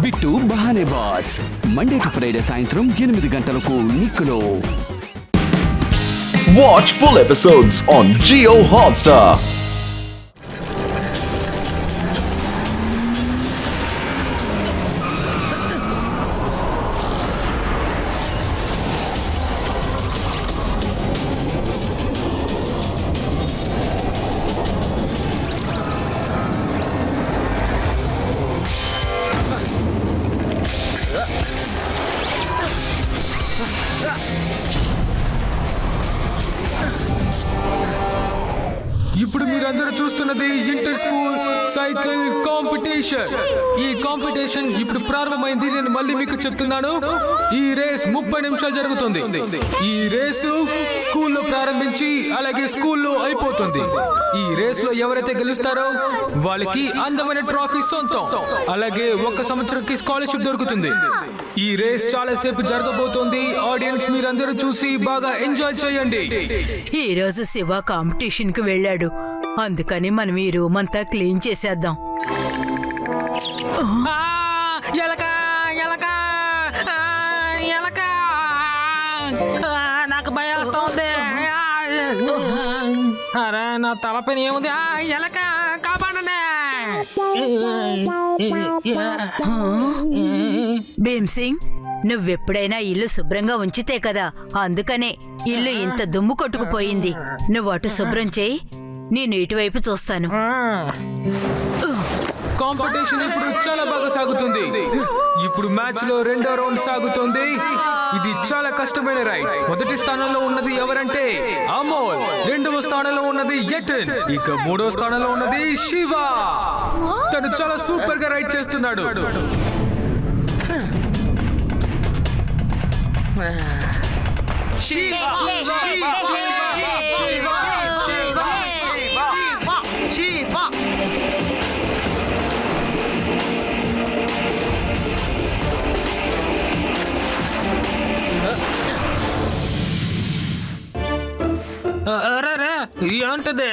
Bit బహానే boss Monday to Friday సాయంత్రం 8 గంటలకు నిక్కులో. Watch full episodes on Jio Hotstar. ఇప్పుడు మీరందరూ చూస్తున్నది ఇంటర్ స్కూల్ సైకిల్ కాంపిటీషన్. ఈ కాంపిటీషన్ ఇప్పుడు ప్రారంభమైంది. నేను మళ్ళీ మీకు చెప్తున్నాను, ఈ రేస్ 30 నిమిషాలు జరుగుతుంది. ఈ రేసు స్కూల్లో ప్రారంభించి అలాగే స్కూల్లో అయిపోతుంది. ఈ రేస్ లో ఎవరైతే గెలుస్తారో వాళ్ళకి అందమైన ట్రోఫీ సొంతం, అలాగే 1 సంవత్సరంకి స్కాలర్షిప్ దొరుకుతుంది. ఈ రేస్ చాలా సేపు జరగబోతోంది. ఆడియన్స్ మీరందరూ చూసి బాగా ఎంజాయ్ చేయండి. ఈ రోజు శివ కాంపిటీషన్ కి వెళ్ళాడు, అందుకని మనం ఈ రూమ్ అంతా క్లీన్ చేసేద్దాం. నాకు భయం వస్తుంది. అరే నా తలపైన ఏముంది? ఎలక కాపాడండి. భీమ్ సింగ్, నువ్వెప్పుడైనా ఇల్లు శుభ్రంగా ఉంచితే కదా, అందుకనే ఇల్లు ఇంత దుమ్ము కొట్టుకుపోయింది. నువ్వు అటు శుభ్రం చేయి, నేను ఇటువైపు చూస్తాను. కాంపిటీషన్ ఇప్పుడు చాలా బాగా సాగుతుంది. ఇప్పుడు మ్యాచ్ లో 2వ రౌండ్ సాగుతుంది. ఇది చాలా కష్టమైన రైడ్. మొదటి స్థానంలో ఉన్నది ఎవరంటే అమోల్, 2వ స్థానంలో ఉన్నది యతిన్, ఇక 3వ స్థానంలో ఉన్నది శివ. తను చాలా సూపర్ గా రైడ్ చేస్తున్నాడు. ఏంటది?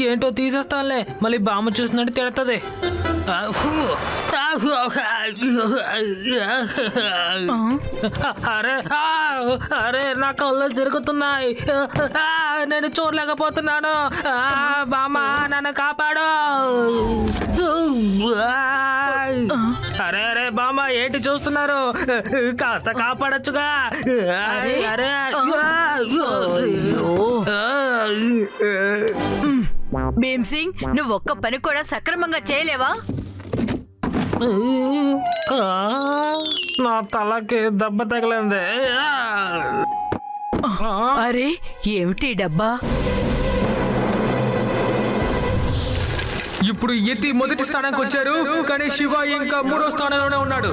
ఏంటో తీసేస్తానులే, మళ్ళీ బామ్మ చూసినట్టు తిడతది. అరే అరే నా కళ్ళు తిరుగుతున్నాయి, నేను చూడలేకపోతున్నాను. బామ్మ నన్ను కాపాడు. అరే అరే బామ్మ ఏంటి చూస్తున్నారు? కాస్త కాపాడొచ్చుగా. అరే భీమ్ సింగ్, నువ్వు ఒక్క పని కూడా సక్రమంగా చేయలేవా? నా తలకి దెబ్బ తగిలింది. అరే ఏమిటి డబ్బా? ఇప్పుడు యతి మొదటి స్థానానికి వచ్చారు, కానీ శివ ఇంకా 3వ స్థానంలోనే ఉన్నాడు.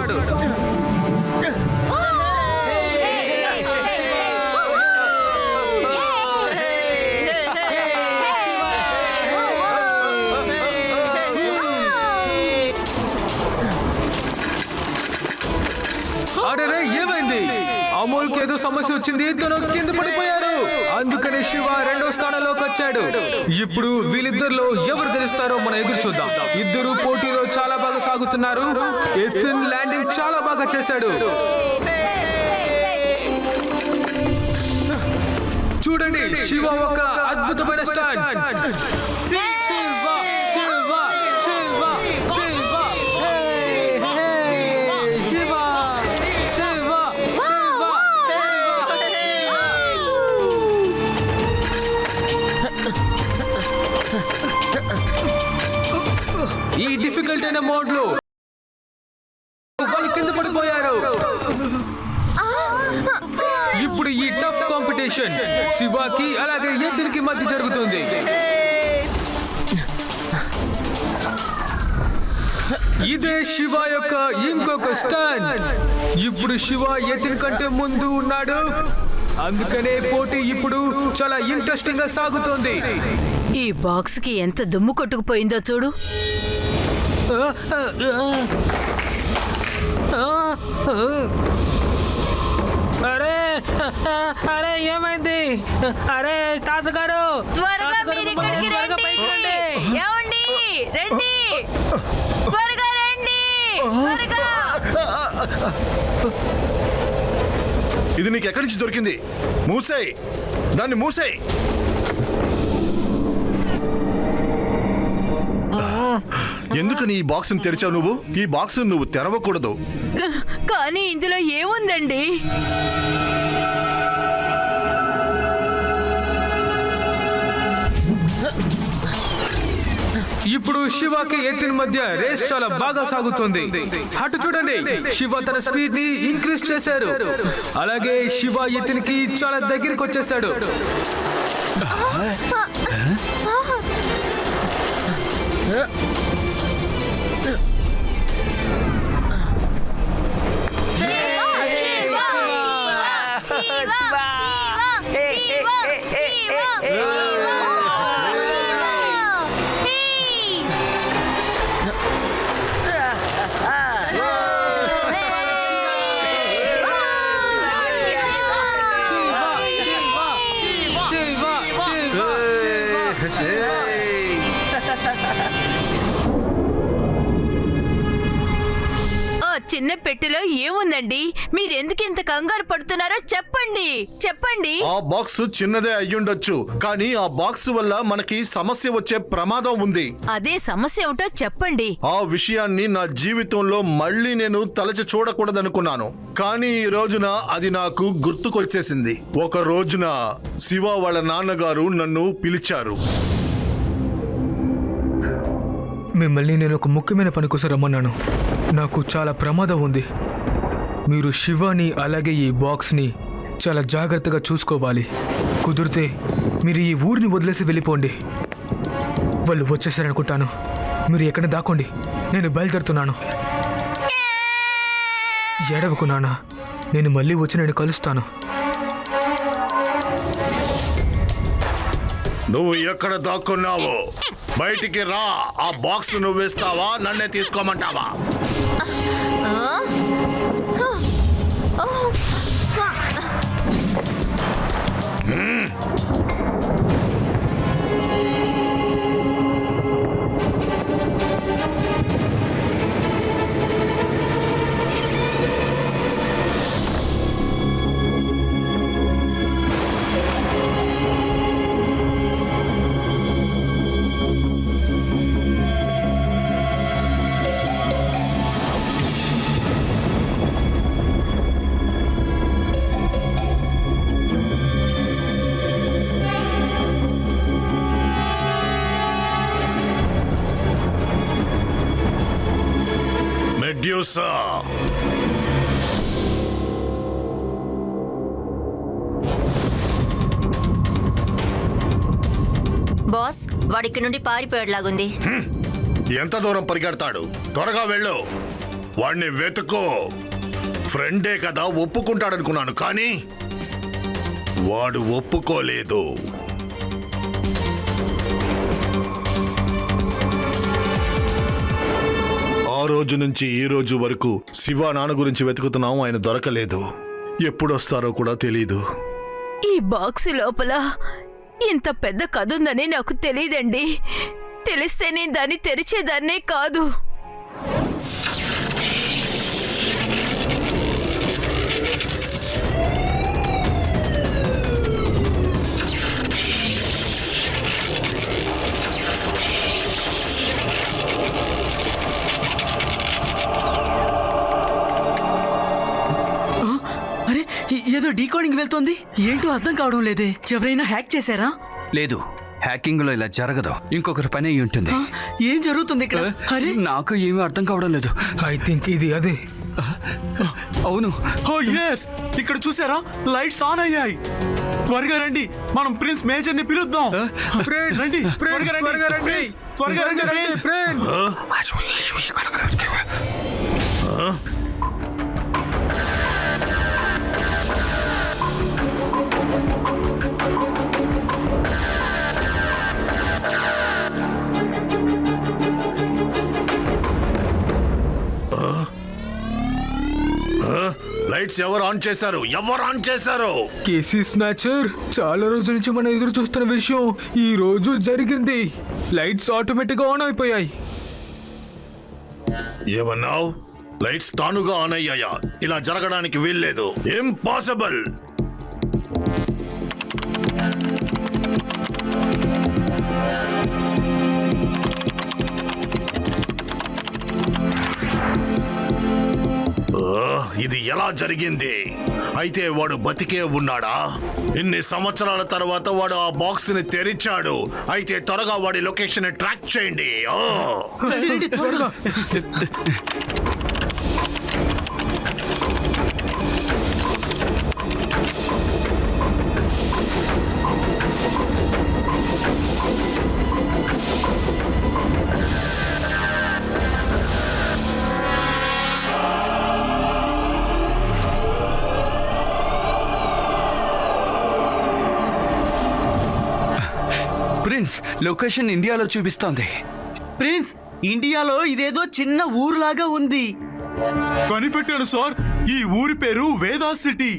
అరే ఏమైంది? అమోల్కి ఏదో సమస్య వచ్చింది, తను కింద పడిపోయారు. అందుకని శివ 2వ స్థానంలోకి వచ్చాడు. ఇప్పుడు వీళ్ళిద్దరిలో ఎవరు గెలుస్తారో మనం ఎదురు చూద్దాం. ఇద్దరు పోటీలో చాలా బాగా సాగుతున్నారు. యతిన్ ల్యాండింగ్ చాలా బాగా చేశాడు. చూడండి, శివ ఒక అద్భుతమైన స్టాండ్. ఈ డిఫికల్ట్ అయిన మోడ్ లో వాళ్ళు కింద పడిపోయారు. ఇప్పుడు ఈ టఫ్ కాంపిటీషన్ శివకి అలాగే యతిన్కి మధ్య జరుగుతుంది. ఇదే శివ యొక్క ఇంకొక స్టాండ్. ఇప్పుడు శివ యతిన్ కంటే ముందు ఉన్నాడు, అందుకనే పోటీ ఇప్పుడు చాలా ఇంట్రెస్టింగ్ గా సాగుతోంది. ఈ బాక్స్ కి ఎంత దుమ్ము కొట్టుకుపోయిందో చూడు. అరే అరే ఏమైంది? అరే తాతగారు, త్వరగా మీరు ఇక్కడికి రండి. ఏమండి? రండి, త్వరగా రండి, త్వరగా ఇది నీకు ఎక్కడి నుంచి దొరికింది? మూసేయ్, దాన్ని మూసేయ్. ఎందుకని ఈ బాక్స్ తెరిచావు నువ్వు? ఈ బాక్స్ నువ్వు తెరవకూడదు. కానీ ఇందులో ఏముందండి? ఇప్పుడు శివకి ఎత్తిన మధ్య రేస్ చాలా బాగా సాగుతుంది. అటు చూడండి, శివ తన స్పీడ్ ని ఇంక్రీజ్ చేశారు. అలాగే శివ ఎత్తినికి చాలా దగ్గరికి వచ్చేసాడు. చిన్న పెట్టెలో ఏముందండి? మీరెందుకు ఇంత కంగారు పడుతున్నారో చెప్పండి, చెప్పండి. ఆ బాక్స్ చిన్నదే అయ్యుండొచ్చు, కానీ ఆ బాక్స్ వల్ల మనకి సమస్య వచ్చే ప్రమాదం ఉంది. అదే సమస్య ఏమిటో చెప్పండి. ఆ విషయాన్ని నా జీవితంలో మళ్ళీ నేను తలచి చూడకూడదనుకున్నాను, కానీ ఈ రోజున అది నాకు గుర్తుకొచ్చేసింది. ఒక రోజున శివ వాళ్ళ నాన్నగారు నన్ను పిలిచారు. మిమ్మల్ని నేను ఒక ముఖ్యమైన పని కోసం రమ్మన్నాను. నాకు చాలా ప్రమాదం ఉంది. మీరు శివని అలాగే ఈ బాక్స్ని చాలా జాగ్రత్తగా చూసుకోవాలి. కుదిరితే మీరు ఈ ఊరిని వదిలేసి వెళ్ళిపోండి. వాళ్ళు వచ్చేసారనుకుంటాను. మీరు ఎక్కడ దాక్కోండి, నేను బయలుదేరుతున్నాను. ఏడవకున్నానా, నేను మళ్ళీ వచ్చి నేను కలుస్తాను. నువ్వు ఎక్కడ దాక్కున్నావు? బయటికి రా. ఆ బాక్స్ నువ్వేస్తావా, నన్నే తీసుకోమంటావా? మెడ్యూసా, బాస్, వాడికి నుండి పారిపోయేలాగుంది. ఎంత దూరం పరిగెడతాడు? త్వరగా వెళ్ళు, వాడిని వెతుకో. ఫ్రెండే కదా, ఒప్పుకుంటాడనుకున్నాను, కానీ వాడు ఒప్పుకోలేదు. ఆ రోజు నుంచి ఈ రోజు వరకు శివ నాన్న గురించి వెతుకుతున్నాం, ఆయన దొరకలేదు. ఎప్పుడొస్తారో కూడా తెలీదు. ఈ బాక్స్ లోపల ఇంత పెద్ద కథ ఉందని నాకు తెలియదండి. తెలిస్తే నేను దాన్ని తెరిచేదాన్నే కాదు. అరే, ఏదో డీకోడింగ్ వెళ్తోంది. ఏంటో అర్థం కావడం లేదే. ఎవరైనా హ్యాక్ చేశారా? లేదు, హ్యాకింగ్ లో ఇలా జరగదు. ఇంకొకరి పని అయి ఉంటుంది. ఏం జరుగుతుంది ఇక్కడ? అరే, నాకు ఏమీ అర్థం కావడం లేదు. ఐ థింక్ ఇది అదే. అవును. ఓ ఎస్, ఇక్కడ చూసారా, లైట్స్ ఆన్ అయ్యాయి. త్వరగా రండి, మనం ప్రిన్స్ మేజర్ ని పిలుద్దాం. రండి, త్వరగా రండి, ప్రిన్స్, త్వరగా రండి, ప్రిన్స్. లైట్స్ ఎవరు ఆన్ చేశారు? ఎవరు ఆన్ చేశారు? కేసీ స్నాచర్, చాలా రోజుల నుంచి మనం ఎదురు చూస్తున్న విషయం ఈ రోజు జరిగింది. లైట్స్ ఆటోమేటిక్ గా ఆన్ అయిపోయాయి. ఏమన్నావు? లైట్స్ తానుగా ఆన్ అయ్యాయా? ఇలా జరగడానికి వీల్లేదు. ఇంపాసిబుల్. ఇది ఎలా జరిగింది? అయితే వాడు బతికే ఉన్నాడా? ఇన్ని సంవత్సరాల తర్వాత వాడు ఆ బాక్స్ ని తెరిచాడు. అయితే త్వరగా వాడి లొకేషన్ ని ట్రాక్ చేయండి. ప్రిన్స్, లొకేషన్ ఇండియాలో చూపిస్తోంది. ప్రిన్స్, ఇండియాలో ఇదేదో చిన్న ఊరులాగా ఉంది. కనిపెట్టాను సార్, ఈ ఊరి పేరు వేదా సిటీ.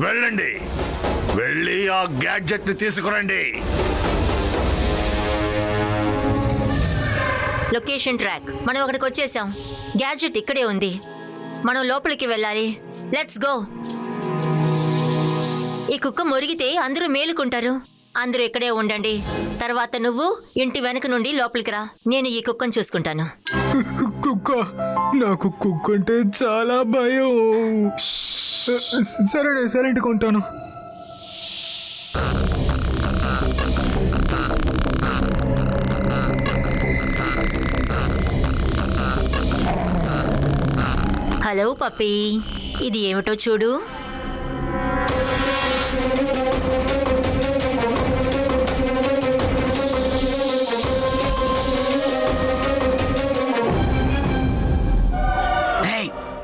వెళ్ళండి, వెళ్ళి ఆ గ్యాడ్జెట్ ని తీసుకురండి. Location track. మనం అక్కడికి వచ్చేసాం. గ్యాడ్జెట్ ఇక్కడే ఉంది. మనం లోపలికి వెళ్ళాలి. Let's go. ఈ కుక్క మురిగితే అందరూ మేలుకుంటారు. అందరూ ఇక్కడే ఉండండి. తర్వాత నువ్వు ఇంటి వెనక నుండి లోపలికి రా. నేను ఈ కుక్కను చూసుకుంటాను. కుక్క, నాకు కుక్క అంటే చాలా భయం. సరే, సైలెంట్గా ఉంటాను. హలో పప్పీ, ఇది ఏమిటో చూడు.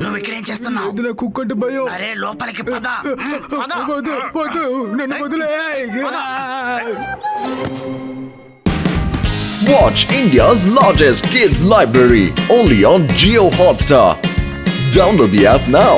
నువ్వు ఇక్కడేం చేస్తున్నావు? నా కుక్క అంటే భయం. అరే లోపలికి పద. వద్దు, వద్దు, నన్ను వదిలే. Watch India's largest kids library only on Jio Hotstar. Download the app now.